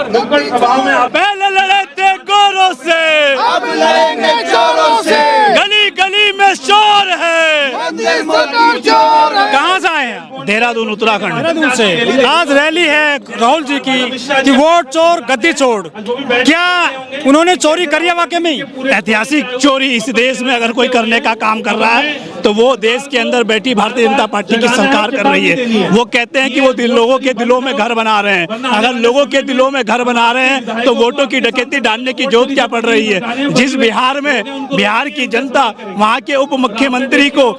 नुक्कड़ सभाओं में पहले लड़े थे गोरों से, अब लड़ेंगे जोरों से, गली गली में शोर है। कहाँ से आए हैं? देहरादून उत्तराखंड। देहरादून से। आज रैली है राहुल जी की कि वोट चोर गद्दी छोड़, क्या उन्होंने चोरी करी है वाकई में? ऐतिहासिक चोरी इस देश में अगर कोई करने का काम कर रहा है तो वो देश के अंदर बैठी भारतीय जनता पार्टी की सरकार कर रही है। वो कहते हैं कि वो लोगों के दिलों में घर बना रहे हैं। अगर लोगों के दिलों में घर बना रहे हैं तो वोटों की डकैती डालने की जरूरत क्या पड़ रही है? जिस बिहार में बिहार की जनता वहाँ के उप मुख्यमंत्री को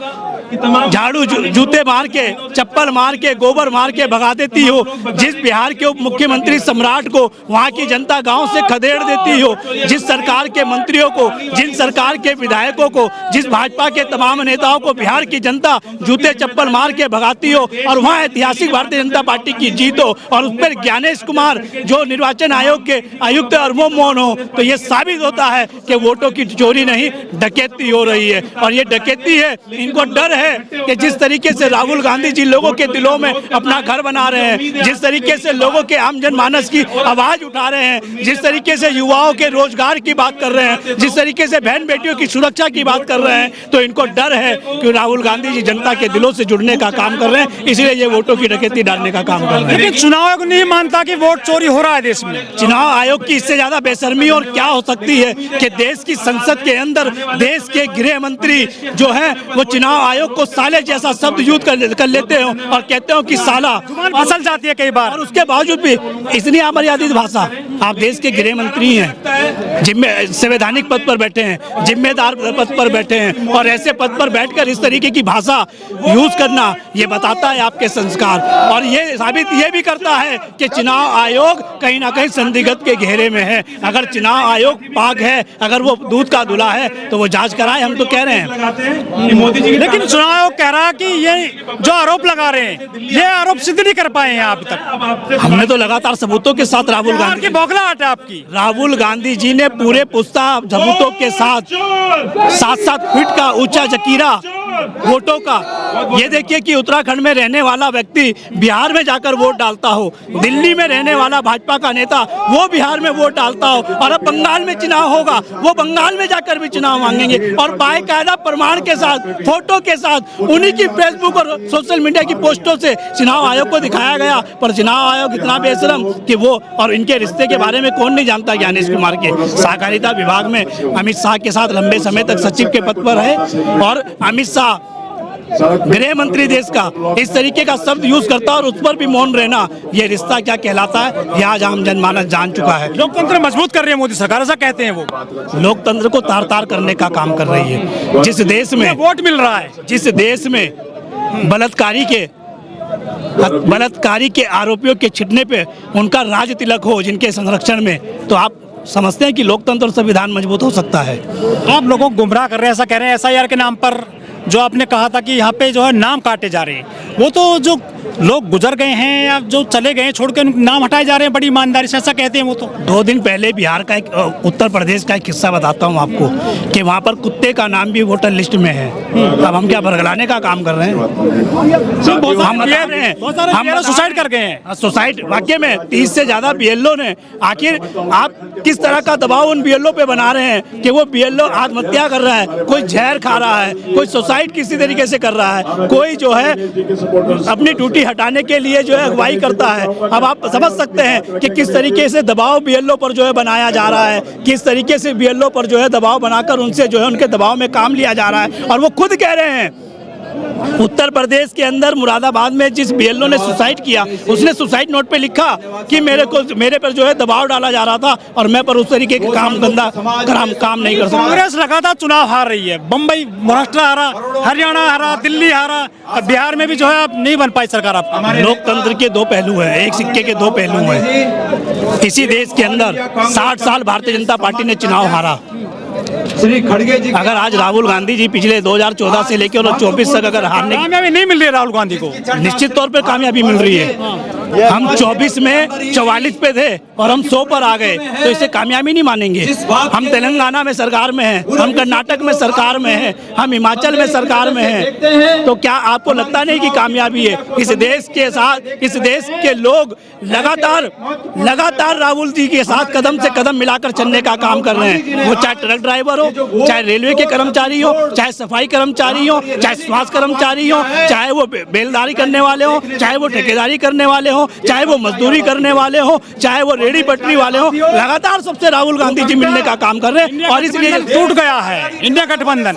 झाड़ू जूते मार के, चप्पल मार के, गोबर मार के भगा देती हो, जिस बिहार के उप मुख्यमंत्री सम्राट को वहाँ की जनता गांव से खदेड़ देती हो, जिस सरकार के मंत्रियों को, जिन सरकार के विधायकों को, जिस भाजपा के तमाम नेताओं को बिहार की जनता जूते चप्पल मार के भगाती हो और वहाँ ऐतिहासिक भारतीय जनता पार्टी की जीत हो और उस पर ज्ञानेश कुमार जो निर्वाचन आयोग के आयुक्त और वो मौन हो, तो ये साबित होता है कि वोटों की चोरी नहीं डकैती हो रही है। और ये डकैती है, इनको डर है कि जिस तरीके से राहुल गांधी जी लोगों के दिलों में अपना घर बना रहे हैं, जिस तरीके से लोगों के आम जनमानस की आवाज उठा रहे हैं, जिस तरीके से युवाओं के रोजगार की बात कर रहे हैं, जिस तरीके से बहन बेटियों की सुरक्षा की बात कर रहे हैं, तो इनको डर है कि राहुल गांधी जी जनता के दिलों से जुड़ने का काम कर रहे हैं, इसलिए ये वोटों की डकैती डालने का काम कर रहे हैं। लेकिन चुनाव आयोग नहीं मानता कि वोट चोरी हो रहा है देश में। चुनाव आयोग की इससे ज्यादा बेशर्मी और क्या हो सकती है कि देश की संसद के अंदर देश के गृह मंत्री जो है वो चुनाव आयोग को साले जैसा शब्द यूज कर लेते हो और कहते हो कि साला फसल जाती है कई बार, और उसके बावजूद भी इतनी अमर्यादित भाषा। आप देश के गृह मंत्री हैं, संवैधानिक पद पर बैठे हैं, जिम्मेदार पद पर बैठे हैं और ऐसे पद पर बैठकर इस तरीके की भाषा यूज करना ये बताता है आपके संस्कार और ये साबित ये भी करता है कि चुनाव आयोग कहीं ना कहीं संदिग्ध के घेरे में है। अगर चुनाव आयोग पाक है, अगर वो दूध का दूल्हा है तो वो जांच कराए, हम तो कह रहे हैं। मोदी जी लेकिन चुनाव आयोग कह रहा है कि ये जो आरोप लगा रहे हैं ये आरोप सिद्ध नहीं कर पाए हैं अभी तक। हमने तो लगातार सबूतों के साथ राहुल गांधी बौखलाहट है आपकी। राहुल गांधी जी ने पूरे पुख्ता सबूतों के साथ 7-7 फीट का ऊंचा जकीरा वोटों का, ये देखिए कि उत्तराखंड में रहने वाला व्यक्ति बिहार में जाकर वोट डालता हो, दिल्ली में रहने वाला भाजपा का नेता वो बिहार में वोट डालता हो और अब बंगाल में चुनाव होगा, वो बंगाल में जाकर भी चुनाव मांगेंगे और बाकायदा प्रमाण के साथ, फोटो के साथ, उन्हीं की फेसबुक और सोशल मीडिया की पोस्टों से चुनाव आयोग को दिखाया गया। पर चुनाव आयोग इतना बेशरम कि वो, और इनके रिश्ते के बारे में कौन नहीं जानता ज्ञानेश कुमार के, सहकारिता विभाग में अमित शाह के साथ लंबे समय तक सचिव के पद पर है और अमित शाह गृह मंत्री देश का इस तरीके का शब्द यूज करता और उस पर भी मौन रहना, ये रिश्ता क्या कहलाता है ये आज आम जनमानस जान चुका है। लोकतंत्र मजबूत कर रही है मोदी सरकार, ऐसा कहते हैं वो। लोकतंत्र को तार तार करने का काम कर रही है। जिस देश में वोट मिल रहा है, जिस देश में बलात्कारी के आरोपियों के छिटने पे उनका राज तिलक हो जिनके संरक्षण में, तो आप समझते हैं कि लोकतंत्र और संविधान मजबूत हो सकता है। आप लोगों को गुमराह कर रहे हैं, ऐसा कह रहे हैं एसआईआर के नाम पर। जो आपने कहा था कि यहाँ पे जो है नाम काटे जा रहे हैं, वो तो जो लोग गुजर गए हैं या जो चले गए हैं छोड़ के नाम हटाए जा रहे हैं बड़ी ईमानदारी से, ऐसा कहते हैं वो तो। 2 दिन पहले बिहार का उत्तर प्रदेश का एक किस्सा बताता हूँ आपको कि वहाँ पर कुत्ते का नाम भी वोटर लिस्ट में है। अब हम क्या बरगलाने का काम कर रहे हैं? हम सुसाइड कर गए हैं। सुसाइड वाकई में 30 से ज्यादा बीएलओ ने, आखिर आप किस तरह का दबाव उन बीएलओ पे बना रहे हैं कि वो बीएलओ आत्महत्या कर रहा है, कोई जहर खा रहा है, कोई सुसाइड किसी तरीके से कर रहा है, कोई जो है अपनी ड्यूटी हटाने के लिए जो है अगुवाई करता है। अब आप समझ सकते हैं कि किस तरीके से दबाव बीएलओ पर जो है बनाया जा रहा है, किस तरीके से बीएलओ पर जो है दबाव बनाकर उनसे जो है उनके दबाव में काम लिया जा रहा है। और वो खुद कह रहे हैं, उत्तर प्रदेश के अंदर मुरादाबाद में जिस बीएलओ ने सुसाइड किया, उसने सुसाइड नोट पे लिखा कि मेरे पर जो है दबाव डाला जा रहा था और मैं पर उस तरीके के काम नहीं कर सकता। कांग्रेस लगातार चुनाव हार रही है, बम्बई महाराष्ट्र हारा, हरियाणा हारा, दिल्ली हारा, और बिहार में भी जो है अब नहीं बन पाई सरकार। आप लोकतंत्र के 2 पहलू हैं, एक सिक्के के 2 पहलू हैं। इसी देश के अंदर 60 साल भारतीय जनता पार्टी ने चुनाव हारा। अगर आज राहुल गांधी जी पिछले 2014 से लेकर 2024 तक अगर हारने की कामयाबी नहीं मिल रही है राहुल गांधी को, निश्चित तौर पर कामयाबी मिल रही है। हम 24 में 44 पे थे और हम 100 पर आ गए तो इसे कामयाबी नहीं मानेंगे। हम तेलंगाना में सरकार में हैं, हम कर्नाटक में सरकार में हैं, हम हिमाचल में सरकार में हैं, तो क्या आपको लगता नहीं कि कामयाबी है? इस देश के साथ, इस देश के लोग लगातार राहुल जी के साथ कदम से कदम मिलाकर चलने का काम कर रहे हैं। वो चाहे ट्रक ड्राइवर हो, चाहे रेलवे के कर्मचारी हो, चाहे सफाई कर्मचारी हो, चाहे स्वास्थ्य कर्मचारी हो, चाहे वो बेलदारी करने वाले हो, चाहे वो ठेकेदारी करने वाले हो, चाहे वो मजदूरी करने वाले हो, चाहे वो रेडी पटरी वाले हो, लगातार सबसे राहुल गांधी जी मिलने का काम कर रहे हैं। और इसलिए टूट गया है इंडिया गठबंधन।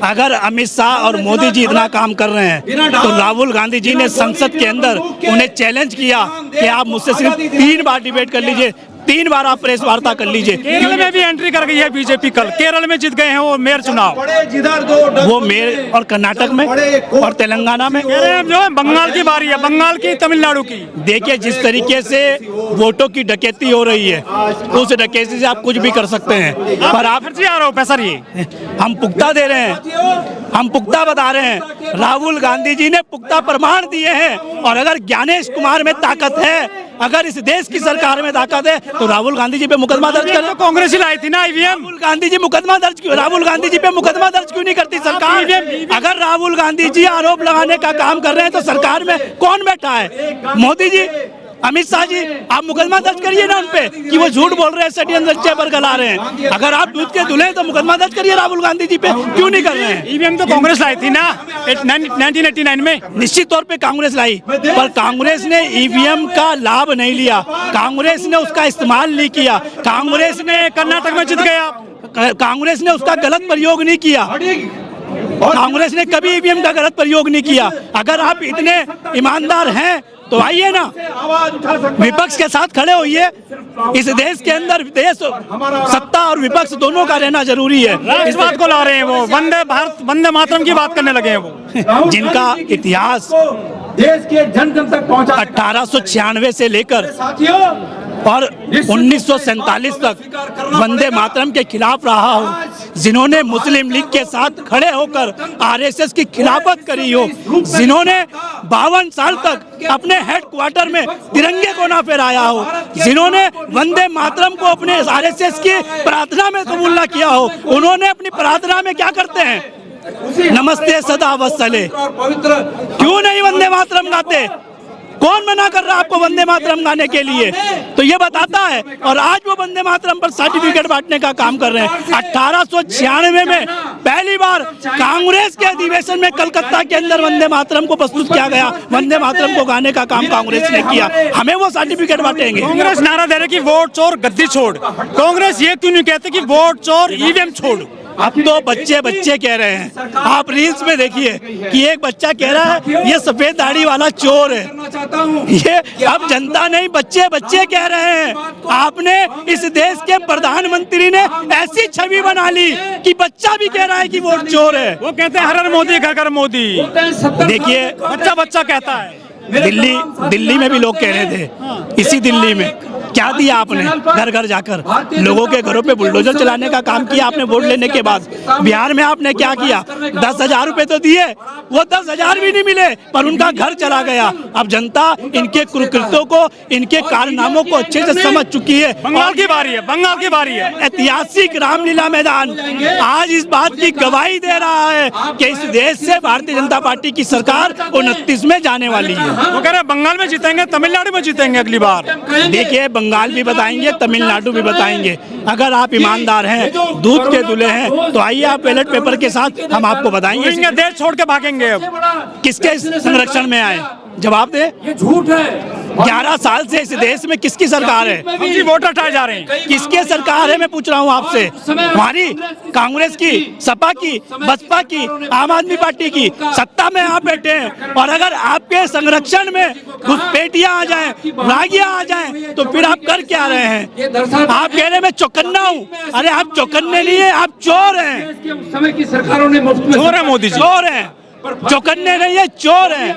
अगर अमित शाह और मोदी जी इतना काम कर रहे हैं तो राहुल गांधी जी ने संसद के अंदर उन्हें चैलेंज किया कि आप मुझसे सिर्फ 3 बार डिबेट कर लीजिए, 3 बार आप प्रेस वार्ता कर लीजिए। केरल में भी एंट्री कर गई है बीजेपी। कल केरल में जीत गए हैं वो मेयर चुनाव, वो मेयर, और कर्नाटक में और तेलंगाना में। जो है बंगाल की बारी है, बंगाल की, तमिलनाडु की। देखिए जिस तरीके से वोटों की डकैती हो रही है, उस डकैती से आप कुछ भी कर सकते हैं, पर आप फर्जी आरोप है सर ये। हम पुख्ता दे रहे हैं, हम पुख्ता बता रहे हैं। राहुल गांधी जी ने पुख्ता प्रमाण दिए हैं। और अगर ज्ञानेश कुमार में ताकत है, अगर इस देश की सरकार में ताकत है, तो राहुल गांधी जी पे मुकदमा दर्ज करें। तो कांग्रेस ही लाई थी ना ईवीएम। राहुल गांधी जी मुकदमा दर्ज क्यों, राहुल गांधी जी पे मुकदमा दर्ज क्यों नहीं करती सरकार? अगर राहुल गांधी जी आरोप लगाने का काम कर रहे हैं तो सरकार में कौन बैठा है? मोदी जी, अमित शाह जी, आप मुकदमा दर्ज करिए ना उन पे कि वो झूठ बोल रहे हैं, षड्यंत्र पर गला रहे हैं। अगर आप दूध के दूल्हे हैं तो मुकदमा दर्ज करिए राहुल गांधी जी पे, क्यों नहीं कर रहे हैं? ईवीएम तो कांग्रेस लाई थी ना 1989 में। निश्चित तौर पे कांग्रेस लाई, पर कांग्रेस ने ईवीएम का लाभ नहीं लिया, कांग्रेस ने उसका इस्तेमाल नहीं किया, कांग्रेस ने कर्नाटक में जीत गया, कांग्रेस ने उसका गलत प्रयोग नहीं किया, कांग्रेस ने कभी ईवीएम का गलत प्रयोग नहीं किया। अगर आप इतने ईमानदार हैं तो आइए ना, विपक्ष के साथ खड़े होइए। इस देश के अंदर देश, सत्ता और विपक्ष दोनों का रहना जरूरी है। इस बात को ला रहे हैं वो, वंदे भारत, वंदे मातरम की बात करने लगे हैं वो, जिनका इतिहास देश के जन जन तक पहुंचा। 1896 से लेकर और 1947 तक वंदे मातरम के खिलाफ रहा हो, जिन्होंने मुस्लिम लीग के साथ खड़े होकर आरएसएस की खिलाफत करी हो, जिन्होंने 52 साल तक अपने हेडक्वार्टर में तिरंगे को ना फहराया हो, जिन्होंने वंदे मातरम को अपने आरएसएस की प्रार्थना में कबूल ना किया हो, उन्होंने अपनी प्रार्थना में क्या करते हैं? नमस्ते सदा वत्सले। क्यों नहीं वंदे मातरम गाते? कौन मना कर रहा है आपको वंदे मातरम गाने के लिए? तो ये बताता है। और आज वो वंदे मातरम पर सर्टिफिकेट बांटने का काम कर रहे हैं। 1896 में पहली बार कांग्रेस के अधिवेशन में कलकत्ता के अंदर वंदे मातरम को प्रस्तुत किया गया, वंदे मातरम को गाने का काम कांग्रेस ने किया, हमें वो सर्टिफिकेट बांटेंगे। कांग्रेस नारा दे रही कि वोट चोर गद्दी छोड़, कांग्रेस ये क्यों नहीं कहते कि वोट चोर ईवीएम छोड़? अब तो बच्चे कह रहे हैं, आप रील्स में देखिए कि एक बच्चा कह रहा है ये सफेद दाढ़ी वाला चोर है। ये अब जनता नहीं, बच्चे कह रहे हैं। आपने इस देश के प्रधानमंत्री ने ऐसी छवि बना ली कि बच्चा भी कह रहा है कि वोट चोर है। वो कहते हैं हर मोदी घर घर मोदी। देखिए बच्चा कहता है। दिल्ली में भी लोग कह रहे थे, इसी दिल्ली में क्या दिया आपने? घर घर जाकर लोगों के घरों पे बुलडोजर चलाने का काम किया आपने वोट लेने के बाद। बिहार में आपने क्या किया? 10,000 रुपए तो दिए, वो 10,000 भी नहीं मिले, पर उनका घर चला गया। अब जनता इनके कुकृत्यों को, इनके कारनामों को अच्छे से समझ चुकी है। बंगाल की बारी है, बंगाल की बारी है। ऐतिहासिक रामलीला मैदान आज इस बात की गवाही दे रहा है कि इस देश से भारतीय जनता पार्टी की सरकार 29 में जाने वाली है। वो कह रहे हैं बंगाल में जीतेंगे, तमिलनाडु में जीतेंगे अगली बार। देखिए बंगाल भी बताएंगे, तमिलनाडु भी बताएंगे। अगर आप ईमानदार हैं, दूध के दूल्हे हैं, तो आइए आप बैलेट पेपर के साथ, हम आपको बताएंगे। देश छोड़ के भागेंगे। अब किसके संरक्षण में आए? जवाब दे। ये झूठ है। 11 साल से इस देश में किसकी सरकार है? वोट हटाए जा रहे हैं। किसके सरकार है मैं पूछ रहा हूँ आपसे? हमारी कांग्रेस की, सपा की, बसपा की, आम आदमी पार्टी की सत्ता में आप बैठे हैं। और अगर आपके संरक्षण में घुसपैठियां आ जाएं, रागियां आ जाएं, तो फिर आप कर क्या रहे हैं? आप कह रहे हैं मैं चौकन्ना हूँ। अरे आप चौकन्ने नहीं है, आप चोर हैं। समय की सरकारों ने मुफ्त में चोर है मोदी जी, चोर हैं, चौकन्ने नहीं है, चोर हैं।